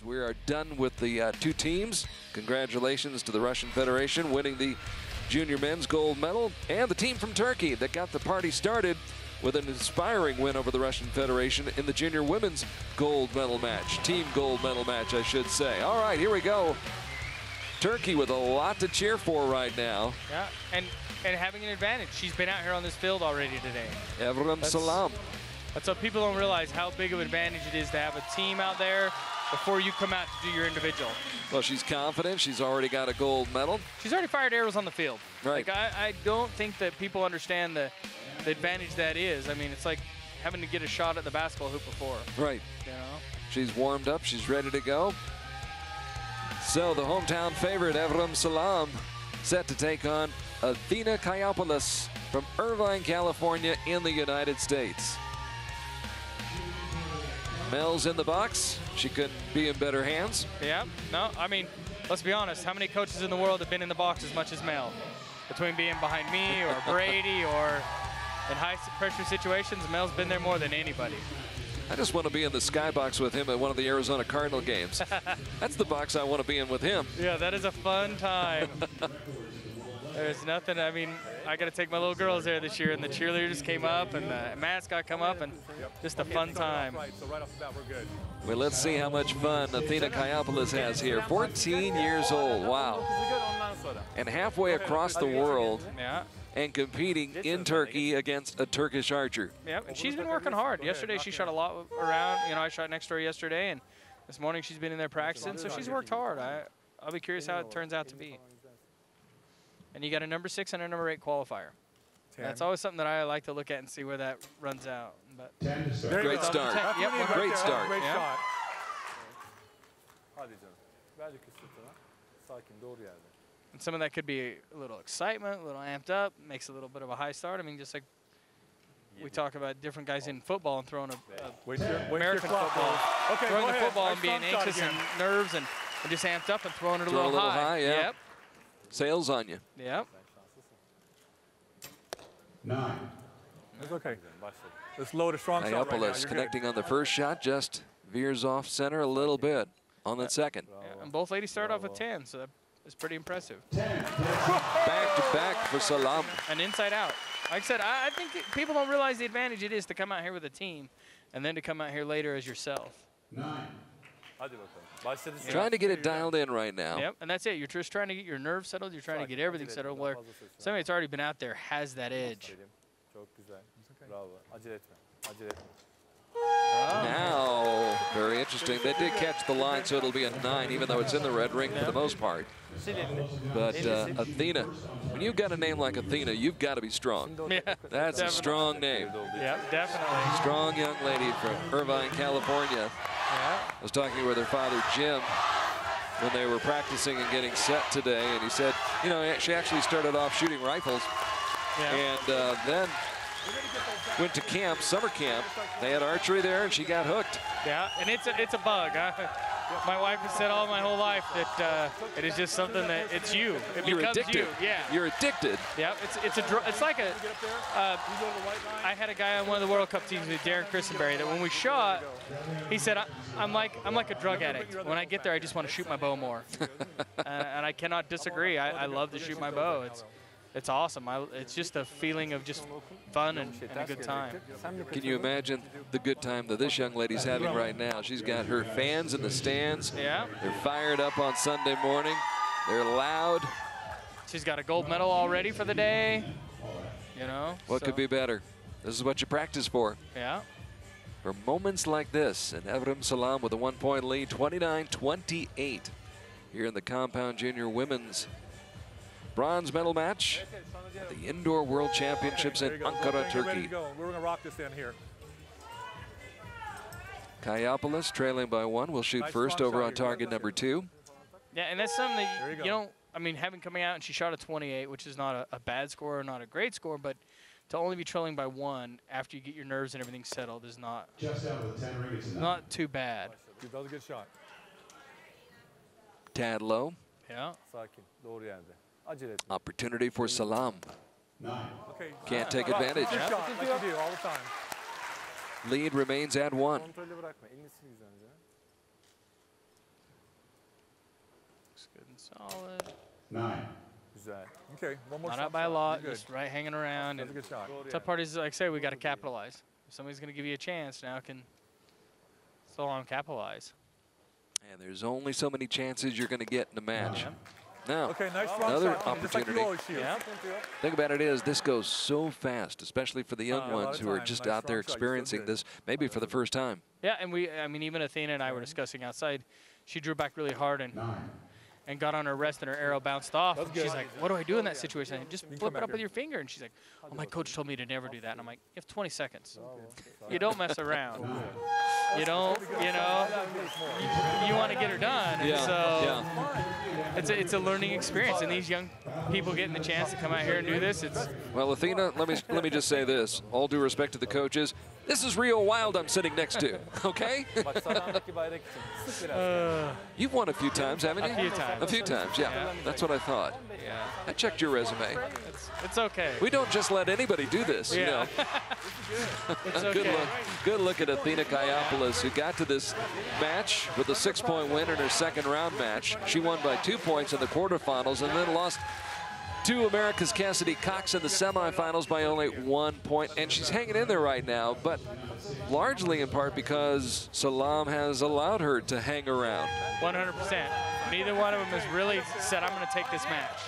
We are done with the two teams. Congratulations to the Russian Federation winning the junior men's gold medal, and the team from Turkey that got the party started with an inspiring win over the Russian Federation in the junior women's gold medal match. Team gold medal match, I should say. All right, here we go. Turkey with a lot to cheer for right now. Yeah, and having an advantage. She's been out here on this field already today. Evrim Saglam. That's what people don't realize, how big of an advantage it is to have a team out there before you come out to do your individual. Well, she's confident. She's already got a gold medal. She's already fired arrows on the field. Right. Like, I don't think that people understand the advantage that is. I mean, it's like having to get a shot at the basketball hoop before. Right. You know? She's warmed up. She's ready to go. So the hometown favorite, Evrim Saglam, set to take on Athena Caiopoulos from Irvine, California in the United States. Mel's in the box. She couldn't be in better hands. Yeah, no, I mean, let's be honest. How many coaches in the world have been in the box as much as Mel? Between being behind me or Brady or in high pressure situations, Mel's been there more than anybody. I just want to be in the skybox with him at one of the Arizona Cardinal games. That's the box I want to be in with him. Yeah, that is a fun time. There's nothing, I mean, I got to take my little girls there this year, and the cheerleaders came up, and the mascot come up, and just a fun time. So right off the bat, we're good. Well, let's see how much fun Athena Caiopoulos has here. 14 years old, wow. And halfway across the world, yeah, and competing in Turkey against a Turkish archer. Yeah, and she's been working hard. Yesterday, she shot a lot around. You know, I shot next to her yesterday, and this morning she's been in there practicing, so she's worked hard. I'll be curious how it turns out to be. And you got a number 6 and a number 8 qualifier. That's always something that I like to look at and see where that runs out. But great start. Yep, great start. Great shot. And some of that could be a little excitement, a little amped up, makes a little bit of a high start. I mean, just like we talk about different guys in football and throwing American football. Okay, throwing the football and being anxious and nerves and just amped up and throwing it a little high. Yeah. Yep. Sails on you. Yep. 9. It's okay. Let's load a strong shot right now. Caiopoulos connecting on the first shot, just veers off center a little bit on the second. Yeah, and both ladies start off with 10, so that's pretty impressive. Back to back for Saglam. And inside out. Like I said, I think people don't realize the advantage it is to come out here with a team and then to come out here later as yourself. 9. Trying to get it dialed in right now. Yep, and that's it. You're just trying to get your nerves settled. You're trying to get everything settled. Where somebody that's already been out there has that edge. Now, very interesting. They did catch the line, so it'll be a 9, even though it's in the red ring for the most part. But Athena, when you've got a name like Athena, you've got to be strong. Yeah, that's definitely a strong name. Yeah, definitely. Strong young lady from Irvine, California. Yeah. I was talking with her father, Jim, when they were practicing and getting set today, and he said, you know, she actually started off shooting rifles, and then went to camp, summer camp. They had archery there, and she got hooked. Yeah, and it's a bug. My wife has said all my whole life that it is just something that it's you. You're becomes addicted. you. Yeah. You're addicted. Yeah, it's like a. I had a guy on one of the World Cup teams with Darren Christenberry that when we shot, he said I'm like a drug addict. When I get there, I just want to shoot my bow more, and I cannot disagree. I love to shoot my bow. It's awesome. It's just a feeling of just fun and a good time. Can you imagine the good time that this young lady's having right now? She's got her fans in the stands. Yeah. They're fired up on Sunday morning. They're loud. She's got a gold medal already for the day. You know. What could be better? This is what you practice for. Yeah. For moments like this, and Evrim Saglam with a 1-point lead, 29-28, here in the Compound Junior Women's bronze medal match at the Indoor World Championships in Ankara, Turkey. We're going to rock this in here. Caiopoulos trailing by 1 will shoot first over on target number 2. Yeah, and that's something that you don't, I mean, having coming out and she shot a 28, which is not a bad score or not a great score, but to only be trailing by 1 after you get your nerves and everything settled is not too bad. That was a good shot. Tad low. Yeah. Opportunity for Saglam. 9. Can't take advantage. Good shot, like you do all the time. Lead remains at 1. Looks good and solid. 9. Who's that? Okay, one more Not strong out by a shot. lot, You're good. just right hanging around. That's a good shot. Tough part is, like I say, we got to capitalize. If somebody's going to give you a chance, now can still on capitalize. And there's only so many chances you're going to get in a match. Now, Okay, nice strong another shot. Just like you opportunity. always shoot. Yeah. Thing about it is this goes so fast, especially for the young a lot ones of who are time. just Nice out there strong shot. You're still experiencing good. this maybe for the first time. Yeah, and I mean, even Athena and I were discussing outside. She drew back really hard and got on her wrist, and her arrow bounced off. And she's like, what do I do in that situation? I just flip it up with your finger. And she's like, oh, my coach told me to never do that. And I'm like, you have 20 seconds. You don't mess around. You don't, you know, you want to get her done. And so it's a learning experience. And these young people getting the chance to come out here and do this, it's... Well, Athena, let me just say this. All due respect to the coaches, this is Rio Wild I'm sitting next to, okay? You've won a few times, haven't you? A few times. A few times, yeah. That's what I thought. Yeah. I checked your resume. It's okay. We don't just let anybody do this, you know. It's okay. Good look at Athena Caiopoulos, who got to this match with a 6-point win in her second round match. She won by 2 points in the quarterfinals and then lost to America's Cassidy Cox in the semifinals by only 1 point. And she's hanging in there right now, but largely in part because Saglam has allowed her to hang around. 100%. Neither one of them has really said, I'm going to take this match.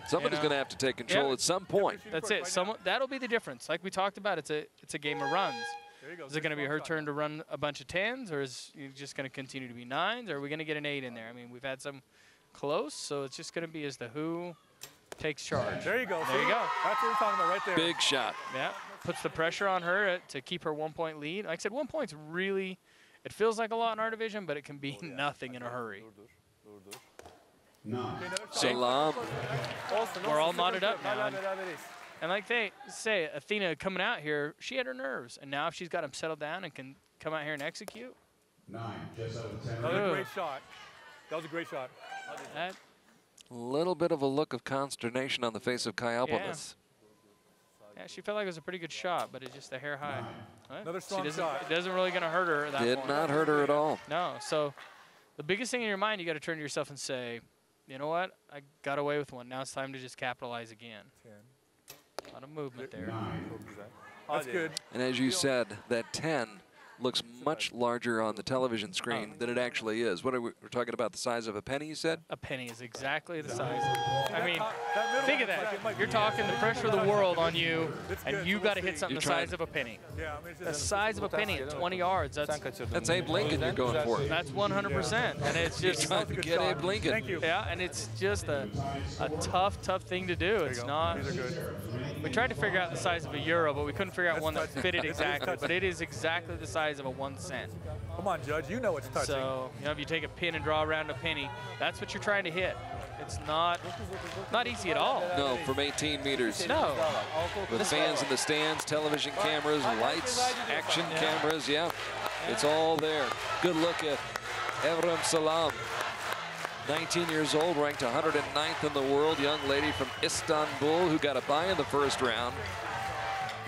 Somebody's going to have to take control at some point. That's it. That'll be the difference. Like we talked about, it's a game of runs. Is it going to be her turn to run a bunch of 10s, or is it just going to continue to be 9s, or are we going to get an 8 in there? I mean, we've had some close, so it's just going to be as the who takes charge. There you go. There you go. That's what we're talking about right there. Big shot. Yeah, puts the pressure on her to keep her 1 point lead. Like I said, 1 point's really, it feels like a lot in our division, but it can be nothing in a hurry. Saglam. We're all knotted up now. And like they say, Athena coming out here, she had her nerves. And now if she's got them settled down and can come out here and execute. 9, just over 10. That was a great shot. That was a great shot. That, A little bit of a look of consternation on the face of Caiopoulos. yeah, she felt like it was a pretty good shot, but it's just a hair high. Another strong shot. It doesn't really going to hurt her at that Did point. not hurt her at all. No, so the biggest thing in your mind, you got to turn to yourself and say, you know what? I got away with one. Now it's time to just capitalize again. 10. A lot of movement there. 9. That's good. And as you said, that 10 looks much larger on the television screen than it actually is. What are we're talking about, the size of a penny, you said? A penny is exactly the size. I mean, think of that. You're talking the pressure of the world on you, and you got to hit something the size of a penny. The size of a penny at 20 yards. That's Abe Lincoln you're going for. That's 100%. And it's just trying to get Abe Lincoln. Thank you. Yeah, and it's just a tough thing to do. It's not. These are good. We tried to figure out the size of a euro, but we couldn't figure out one that fitted exactly. But it is exactly the size of a 1 cent. Come on, Judge. You know it's touching. So, you know, if you take a pin and draw around a penny, that's what you're trying to hit. It's not easy at all. No, from 18 meters. No. With fans in the stands, television cameras, lights, action cameras, yeah. It's all there. Good look at Evrim Saglam. 19 years old, ranked 109th in the world, young lady from Istanbul who got a bye in the first round.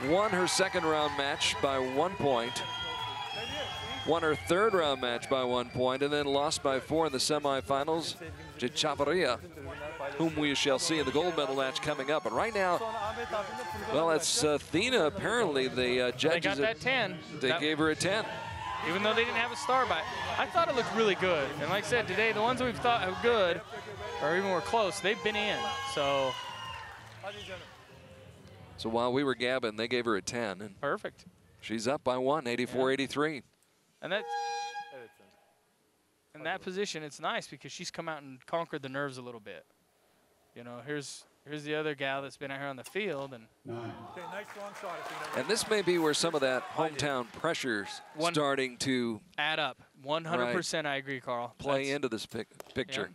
Won her second round match by 1 point. Won her third round match by 1 point, and then lost by 4 in the semifinals to Chavarria, whom we shall see in the gold medal match coming up. But right now, well, it's Athena. Apparently, the judges, They got that 10. They gave her a 10. Even though they didn't have a star by it. I thought it looked really good. And like I said, today, the ones that we've thought were good, or even were close, they've been in. So while we were gabbing, they gave her a 10. And perfect. she's up by 1, 84-83. And that's in that position, it's nice because she's come out and conquered the nerves a little bit. You know, here's the other gal that's been out here on the field, and Okay, nice strong shot, Athena. And this may be where some of that hometown pressure's starting to add up. 100%, I agree, Carl. play into this picture.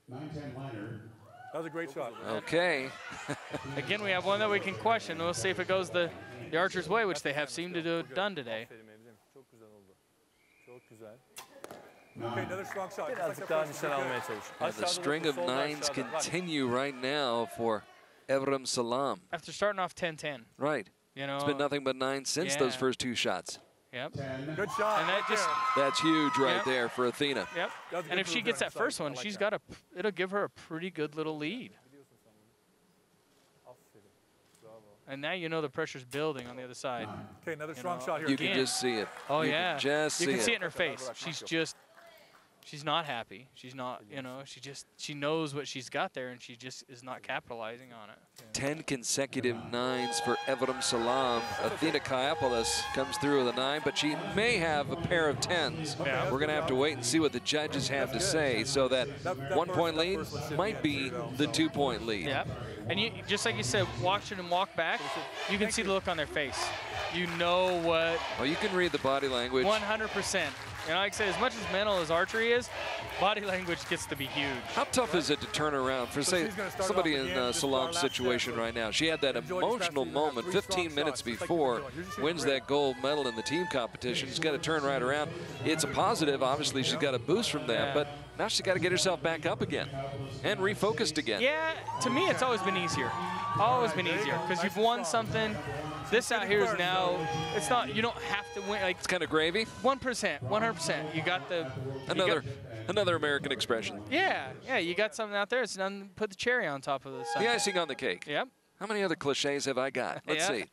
9-10 liner. That was a great shot. Okay. Again, we have one that we can question. We'll see if it goes the archer's way, which they have seemed to have done today. Okay, another strong shot. And the string of 9s continue right now for Evrim Saglam. After starting off 10-10. Right. You know, It's been nothing but 9 since those first 2 shots. Yep. Good shot. And that right just there. That's huge right Yep. there for Athena. Yep. That was a And good if she move gets there that on the first side. one, I like she's that. got it'll give her a pretty good little lead. And now you know the pressure's building on the other side. Okay, another strong shot here. You can Again. just see it. Oh You yeah. can just you can see see it. it in her face. She's not happy. She's not, she knows what she's got there and she just is not capitalizing on it. 10 consecutive 9s for Evrim Saglam. Athena Caiopoulos comes through with a 9, but she may have a pair of 10s. Yeah. We're going to have to wait and see what the judges have to say. So that 1 point lead might be the 2 point lead. Yep. And you, just like you said, watching them walk back, you can see the look on their face. You know what. Oh, you can read the body language. 100%. Like I said, as much as mental as archery is, body language gets to be huge. How tough is it to turn around for, say, somebody in Saglam's situation right now? She had that emotional moment 15 minutes before, wins that gold medal in the team competition. She's got to turn right around. It's a positive. Obviously, she's got a boost from that, but now she's got to get herself back up again and refocused again. Yeah, to me, it's always been easier. Always been easier, because you've won something. This out here is now, it's not, you don't have to win. Like, it's kind of gravy. 1%, 100%. You got the... Another American expression. Yeah, you got something out there. It's done, put the cherry on top of this. The icing on the cake. Yep. How many other cliches have I got? Let's see.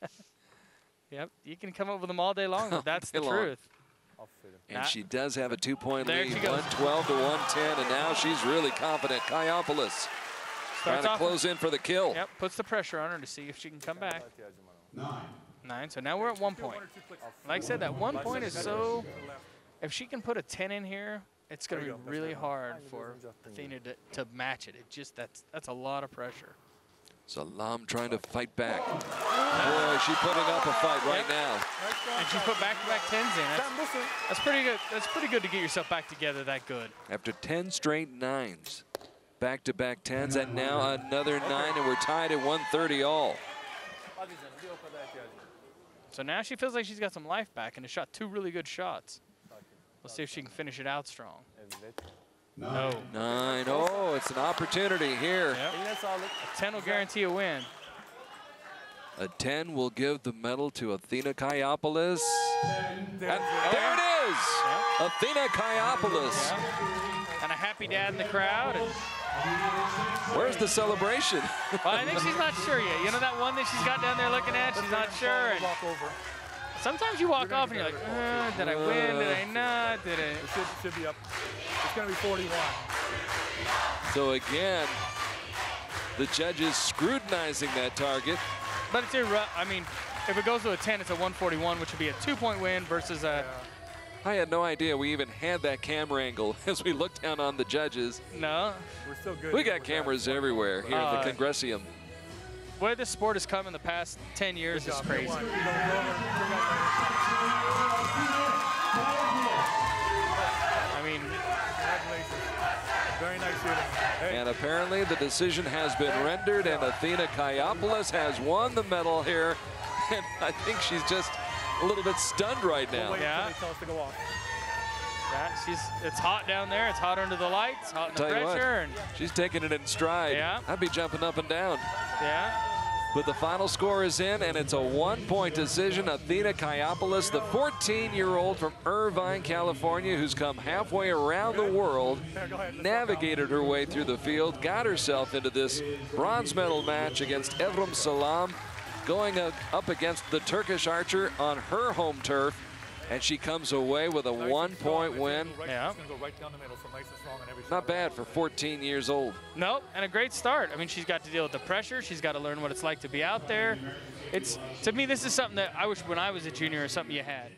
Yep, you can come up with them all day long, but that's the truth. And she does have a 2 point There lead, she goes. 112 to 110, and now she's really confident. Caiopoulos trying to close in for the kill. Yep, puts the pressure on her to see if she can come back. 9. So now we're at 1 point. Like I said, that 1 point is so... If she can put a 10 in here, it's going to be really hard for Athena to match it. That's a lot of pressure. Saglam trying to fight back. Boy, she's putting up a fight right now. And she's put back-to-back 10s in. That's pretty good. That's pretty good to get yourself back together that good. After 10 straight 9s, back-to-back 10s, and now another 9, and we're tied at 130 all. So now she feels like she's got some life back and has shot 2 really good shots. Let's see if she can finish it out strong. No. 9. Oh, it's an opportunity here. Yep. A 10 will guarantee a win. A 10 will give the medal to Athena Caiopoulos. And there it is! Yep. Athena Caiopoulos. Yep. And a happy dad in the crowd. And where's the celebration? well, I think she's not sure yet. You know that one that she's got down there looking at? She's not sure. And sometimes you walk off and you're like, did I win? Did I not? Did it? It should be up. It's going to be 41. So again, the judges scrutinizing that target. But it's I mean, if it goes to a 10, it's a 141, which would be a 2-point win versus a... I had no idea we even had that camera angle as we looked down on the judges. No. We're still good. We got cameras everywhere here at the Congressium. Where this sport has come in the past 10 years is crazy. I mean, very nice shooting. Hey. And apparently the decision has been rendered, and Athena Caiopoulos has won the medal here. And I think she's just a little bit stunned right now. Yeah. It's hot down there. It's hot under the lights, hot in the pressure. And she's taking it in stride. Yeah. I'd be jumping up and down. Yeah. But the final score is in, and it's a 1-point decision. Athena Caiopoulos, the 14-year-old from Irvine, California, who's come halfway around the world, navigated her way through the field, got herself into this bronze medal match against Evrim Saglam, going up against the Turkish archer on her home turf. And she comes away with a 1-point win. Yeah. Not bad for 14 years old. Nope, and a great start. I mean, she's got to deal with the pressure. She's got to learn what it's like to be out there. To me, this is something that I wish when I was a junior or something you had.